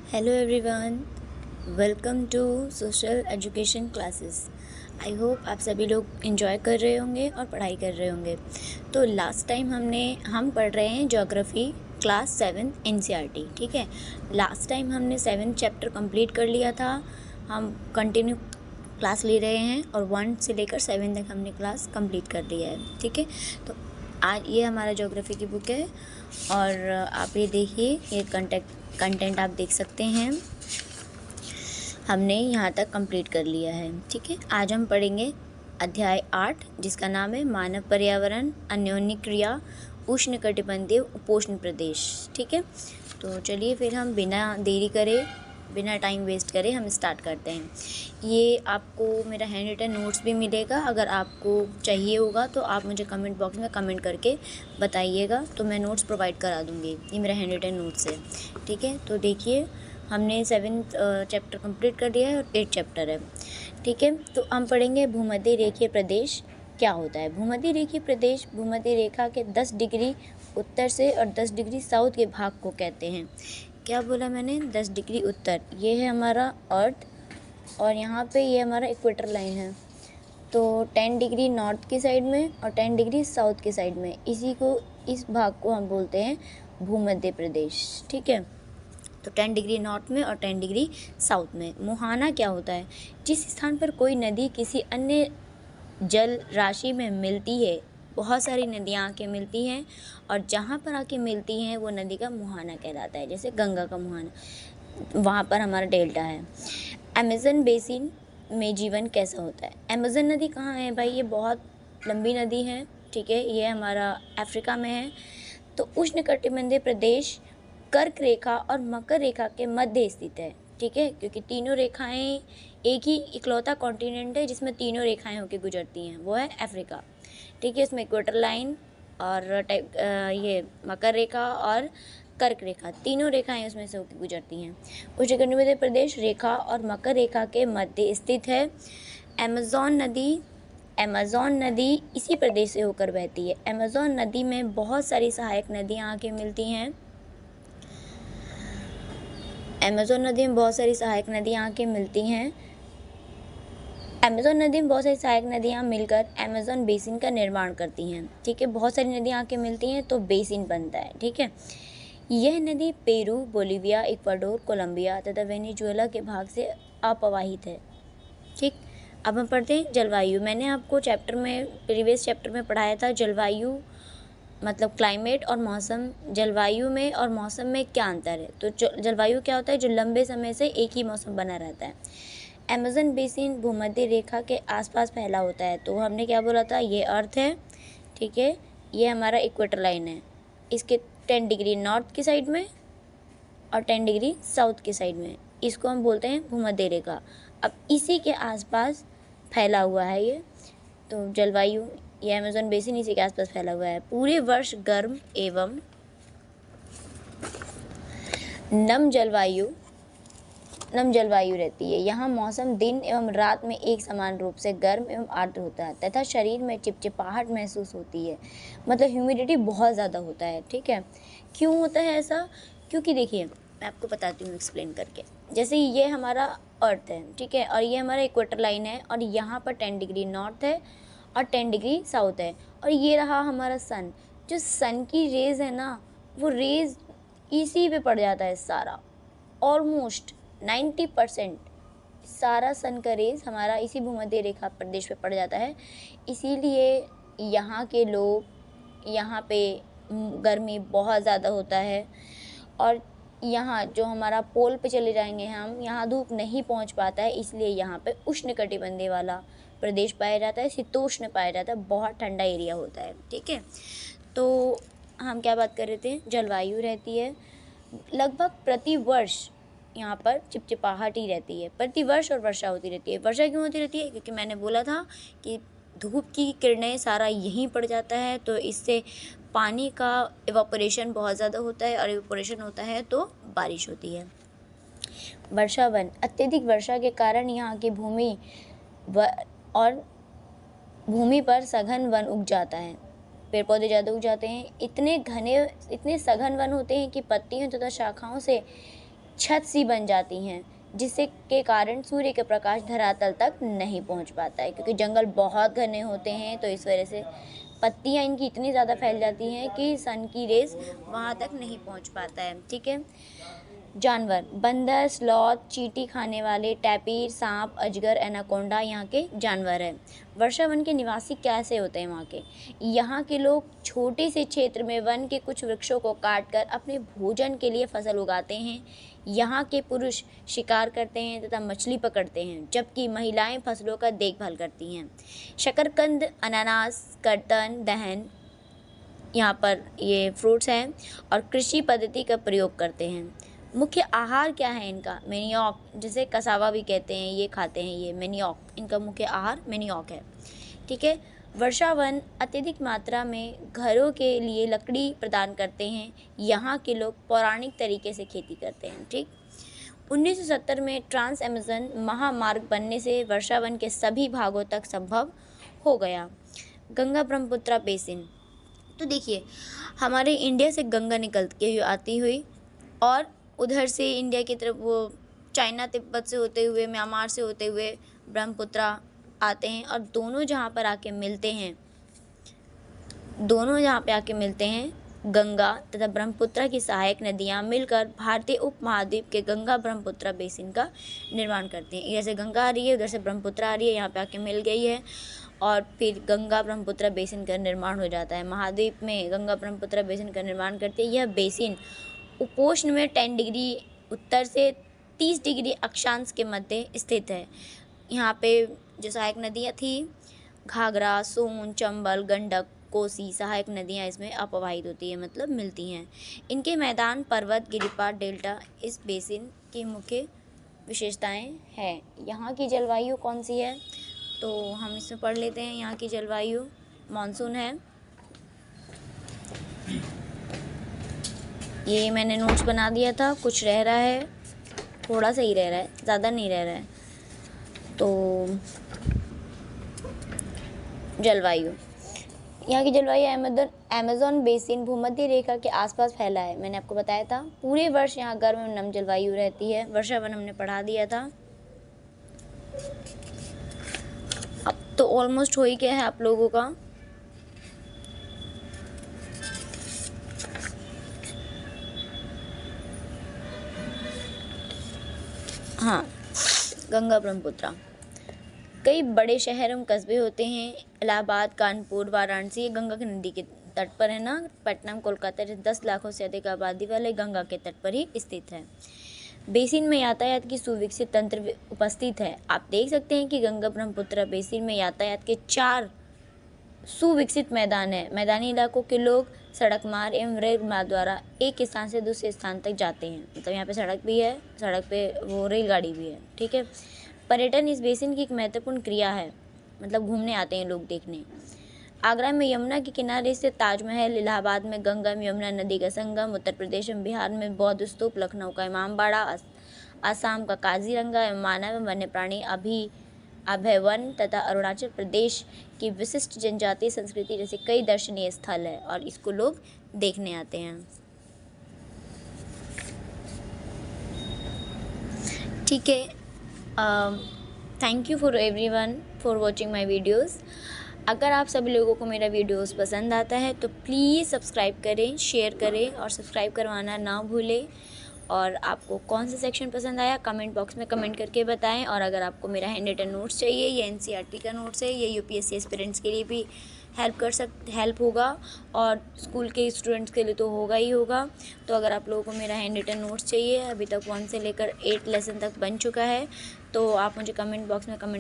Hello everyone, welcome to social education classes. I hope आप सभी लोग एंजॉय कर रहे होंगे और पढ़ाई कर रहे होंगे। तो लास्ट टाइम हम पढ़ रहे हैं ज्योग्राफी क्लास 7 एनसीईआरटी। ठीक है, लास्ट टाइम हमने 7th चैप्टर कंप्लीट कर लिया था। हम कंटिन्यू क्लास ले रहे हैं और 1 से लेकर 7 तक हमने क्लास कंप्लीट कर लिया है। ठीक है, तो आज ये हमारा ज्योग्राफी की बुक है और आप ये देखिए, ये कंटेंट आप देख सकते हैं। हमने यहाँ तक कंप्लीट कर लिया है। ठीक है, आज हम पढ़ेंगे अध्याय 8 जिसका नाम है मानव पर्यावरण अन्योन्य क्रिया उष्णकटिबंधीय उपोष्ण प्रदेश। ठीक है, तो चलिए फिर हम बिना देरी करे, बिना टाइम वेस्ट करे हम स्टार्ट करते हैं। ये आपको मेरा हैंड रिटन नोट्स भी मिलेगा। अगर आपको चाहिए होगा तो आप मुझे कमेंट बॉक्स में कमेंट करके बताइएगा, तो मैं नोट्स प्रोवाइड करा दूँगी। ये मेरा हैंड रिटन नोट्स है। ठीक है, तो देखिए हमने 7th चैप्टर कंप्लीट कर दिया है और 8th चैप्टर है। ठीक है, तो हम पढ़ेंगे भूमध्य रेखीय प्रदेश क्या होता है। भूमध्य रेखीय प्रदेश भूमध्य रेखा के 10 डिग्री उत्तर से और 10 डिग्री साउथ के भाग को कहते हैं। क्या बोला मैंने? 10 डिग्री उत्तर, ये है हमारा अर्थ और यहाँ पे ये हमारा इक्वेटर लाइन है। तो 10 डिग्री नॉर्थ की साइड में और 10 डिग्री साउथ की साइड में, इस भाग को हम बोलते हैं भूमध्य प्रदेश। ठीक है, तो 10 डिग्री नॉर्थ में और 10 डिग्री साउथ में। मुहाना क्या होता है? जिस स्थान पर कोई नदी किसी अन्य जल राशि में मिलती है। बहुत सारी नदियाँ आके मिलती हैं और जहाँ पर आके मिलती हैं वो नदी का मुहाना कहलाता है। जैसे गंगा का मुहाना, वहाँ पर हमारा डेल्टा है। अमेज़न बेसिन में जीवन कैसा होता है? अमेज़न नदी कहाँ है भाई? ये बहुत लंबी नदी है। ठीक है, ये हमारा अफ्रीका में है। तो उष्णकटिबंधीय प्रदेश कर्क रेखा और मकर रेखा के मध्य स्थित है। ठीक है, क्योंकि तीनों रेखाएं, एक ही इकलौता कॉन्टिनेंट है जिसमें तीनों रेखाएं होकर गुजरती हैं, वो है अफ्रीका। ठीक है, इसमें इक्वेटर लाइन और ये मकर रेखा और कर्क रेखा, तीनों रेखाएं उसमें से होकर गुजरती हैं। उष्णकटिबंधीय प्रदेश रेखा और मकर रेखा के मध्य स्थित है। अमेज़न नदी इसी प्रदेश से होकर बहती है। अमेज़न नदी में बहुत सारी सहायक नदियाँ आके मिलती हैं। अमेज़न नदी में बहुत सारी सहायक नदियाँ आके मिलती हैं। अमेज़न नदी में बहुत सारी सहायक नदियाँ मिलकर अमेज़न बेसिन का निर्माण करती हैं। ठीक है, बहुत सारी नदियाँ आके मिलती हैं तो बेसिन बनता है। ठीक है, यह नदी पेरू, बोलिविया, इक्वाडोर, कोलंबिया तथा वेनेजुएला के भाग से अपवाहित है। ठीक, अब हम पढ़ते हैं जलवायु। मैंने आपको प्रीवियस चैप्टर में पढ़ाया था जलवायु मतलब क्लाइमेट और मौसम। जलवायु में और मौसम में क्या अंतर है? तो जलवायु क्या होता है? जो लंबे समय से एक ही मौसम बना रहता है। अमेज़न बेसिन भूमध्य रेखा के आसपास फैला होता है। तो हमने क्या बोला था? ये अर्थ है। ठीक है, ये हमारा इक्वेटर लाइन है, इसके 10 डिग्री नॉर्थ की साइड में और 10 डिग्री साउथ की साइड में, इसको हम बोलते हैं भूमध्य रेखा। अब इसी के आसपास फैला हुआ है ये। तो जलवायु, ये अमेज़न बेसिन इसी के आसपास फैला हुआ है। पूरे वर्ष गर्म एवं नम जलवायु रहती है। यहाँ मौसम दिन एवं रात में एक समान रूप से गर्म एवं आर्द्र होता है तथा शरीर में चिपचिपाहट महसूस होती है। मतलब ह्यूमिडिटी बहुत ज़्यादा होता है। ठीक है, क्यों होता है ऐसा? क्योंकि देखिए, मैं आपको बताती हूँ एक्सप्लेन करके। जैसे ये हमारा अर्थ है, ठीक है, और ये हमारा इक्वेटर लाइन है और यहाँ पर 10 डिग्री नॉर्थ है और 10 डिग्री साउथ है और ये रहा हमारा सन। जो सन की रेज़ है ना, वो रेज़ इसी पे पड़ जाता है सारा, ऑलमोस्ट 90% सारा सन का रेज़ हमारा इसी भूमध्य रेखा प्रदेश पे पड़ जाता है। इसीलिए यहाँ के लोग, यहाँ पे गर्मी बहुत ज़्यादा होता है और यहाँ जो हमारा पोल पे चले जाएंगे हम, यहाँ धूप नहीं पहुँच पाता है, इसलिए यहाँ पे उष्णकटिबंधीय वाला प्रदेश पाया जाता है, शीतोष्ण पाया जाता है, बहुत ठंडा एरिया होता है। ठीक है, तो हम क्या बात कर रहे थे? जलवायु रहती है लगभग प्रति वर्ष, यहाँ पर चिपचिपाहट ही रहती है प्रति वर्ष और वर्षा होती रहती है। वर्षा क्यों होती रहती है? क्योंकि मैंने बोला था कि धूप की किरणें सारा यहीं पड़ जाता है, तो इससे पानी का इवापोरेशन बहुत ज़्यादा होता है और इवापोरेशन होता है तो बारिश होती है। वर्षा वन, अत्यधिक वर्षा के कारण यहाँ की भूमि पर सघन वन उग जाता है, पेड़ पौधे ज़्यादा उग जाते हैं। इतने सघन वन होते हैं कि पत्तियों तथा शाखाओं से छत सी बन जाती हैं, जिससे के कारण सूर्य के प्रकाश धरातल तक नहीं पहुंच पाता है, क्योंकि जंगल बहुत घने होते हैं। तो इस वजह से पत्तियां इनकी इतनी ज़्यादा फैल जाती हैं कि सन की रेज़ वहाँ तक नहीं पहुंच पाता है। ठीक है। जानवर, बंदर, स्लॉथ, चींटी खाने वाले, टैपीर, सांप, अजगर, एनाकोंडा यहाँ के जानवर हैं। वर्षा वन के निवासी कैसे होते हैं वहाँ के? यहाँ के लोग छोटे से क्षेत्र में वन के कुछ वृक्षों को काटकर अपने भोजन के लिए फसल उगाते हैं। यहाँ के पुरुष शिकार करते हैं तथा मछली पकड़ते हैं, जबकि महिलाएं फसलों का देखभाल करती हैं। शकरकंद, अनानास, कर्तन, दहन यहाँ पर ये फ्रूट्स हैं और कृषि पद्धति का प्रयोग करते हैं। मुख्य आहार क्या है इनका? मैनियॉक, जिसे कसावा भी कहते हैं, ये खाते हैं। ये मैनियॉक, इनका मुख्य आहार मैनियॉक है। ठीक है। वर्षा वन अत्यधिक मात्रा में घरों के लिए लकड़ी प्रदान करते हैं। यहाँ के लोग पौराणिक तरीके से खेती करते हैं। ठीक। 1970 में ट्रांस अमेज़न महामार्ग बनने से वर्षा वन के सभी भागों तक संभव हो गया। गंगा ब्रह्मपुत्र बेसिन, तो देखिए हमारे इंडिया से गंगा निकल के आती हुई और उधर से इंडिया की तरफ वो चाइना तिब्बत से होते हुए, म्यांमार से होते हुए ब्रह्मपुत्र आते हैं और दोनों जहाँ पर आके मिलते हैं गंगा तथा ब्रह्मपुत्र की सहायक नदियाँ मिलकर भारतीय उपमहाद्वीप के गंगा ब्रह्मपुत्र बेसिन का निर्माण करते हैं। इधर से गंगा आ रही है, उधर से ब्रह्मपुत्र आ रही है, यहाँ पे आके मिल गई है और फिर गंगा ब्रह्मपुत्र बेसिन का निर्माण हो जाता है। महाद्वीप में गंगा ब्रह्मपुत्र बेसिन का निर्माण करती है। यह बेसिन उपोष्ण में 10 डिग्री उत्तर से 30 डिग्री अक्षांश के मध्य स्थित है। यहाँ पे जो सहायक नदियाँ थी, घाघरा, सोन, चंबल, गंडक, कोसी सहायक नदियाँ इसमें अपवाहित होती है, मतलब मिलती हैं। इनके मैदान, पर्वत, गिरिपथ, डेल्टा इस बेसिन की मुख्य विशेषताएं हैं। यहाँ की जलवायु कौन सी है, तो हम इसमें पढ़ लेते हैं। यहाँ की जलवायु मानसून है। ये मैंने नोट्स बना दिया था, कुछ रह रहा है, थोड़ा सा ही रह रहा है, ज़्यादा नहीं रह रहा है। तो जलवायु, यहाँ की जलवायु अमेज़न बेसिन भूमध्य रेखा के आसपास फैला है। मैंने आपको बताया था पूरे वर्ष यहाँ गर्म एवं नम जलवायु रहती है। वर्षा वन हमने पढ़ा दिया था। अब तो ऑलमोस्ट हो ही गया है आप लोगों का। हाँ, गंगा ब्रह्मपुत्र, कई बड़े शहर एवं कस्बे होते हैं। इलाहाबाद, कानपुर, वाराणसी, ये गंगा की नदी के तट पर है ना। पटना, कोलकाता 10 लाखों से अधिक आबादी वाले गंगा के तट पर ही स्थित है। बेसिन में यातायात की सुविकसित तंत्र उपस्थित है। आप देख सकते हैं कि गंगा ब्रह्मपुत्र बेसिन में यातायात के 4 सुविकसित मैदान है। मैदानी इलाकों के लोग सड़क मार्ग एवं रेल मार्ग द्वारा एक स्थान से दूसरे स्थान तक जाते हैं। मतलब यहाँ पे सड़क भी है, सड़क पे वो रेलगाड़ी भी है। ठीक है। पर्यटन इस बेसिन की एक महत्वपूर्ण क्रिया है, मतलब घूमने आते हैं लोग देखने। आगरा में यमुना के किनारे से ताजमहल, इलाहाबाद में गंगा में यमुना नदी का संगम, उत्तर प्रदेश में बिहार में बौद्ध स्तूप, लखनऊ का इमामबाड़ा, आसाम का काजीरंगा, मानव वन्य प्राणी अभय वन तथा अरुणाचल प्रदेश की विशिष्ट जनजातीय संस्कृति जैसे कई दर्शनीय स्थल है और इसको लोग देखने आते हैं। ठीक है। Thank you for everyone for watching my videos. अगर आप सभी लोगों को मेरा वीडियोस पसंद आता है तो प्लीज़ सब्सक्राइब करें, शेयर करें और सब्सक्राइब करवाना ना भूलें। और आपको कौन सा सेक्शन पसंद आया कमेंट बॉक्स में कमेंट करके बताएं। और अगर आपको मेरा हैंड रिटन नोट्स चाहिए, ये NCERT का नोट्स है, ये UPSC एस्पिरेंट्स के लिए भी हेल्प होगा और स्कूल के स्टूडेंट्स के लिए तो होगा ही होगा। तो अगर आप लोगों को मेरा हैंड रिटन नोट्स चाहिए, अभी तक 1 से लेकर 8 लेसन तक बन चुका है, तो आप मुझे कमेंट बॉक्स में कमेंट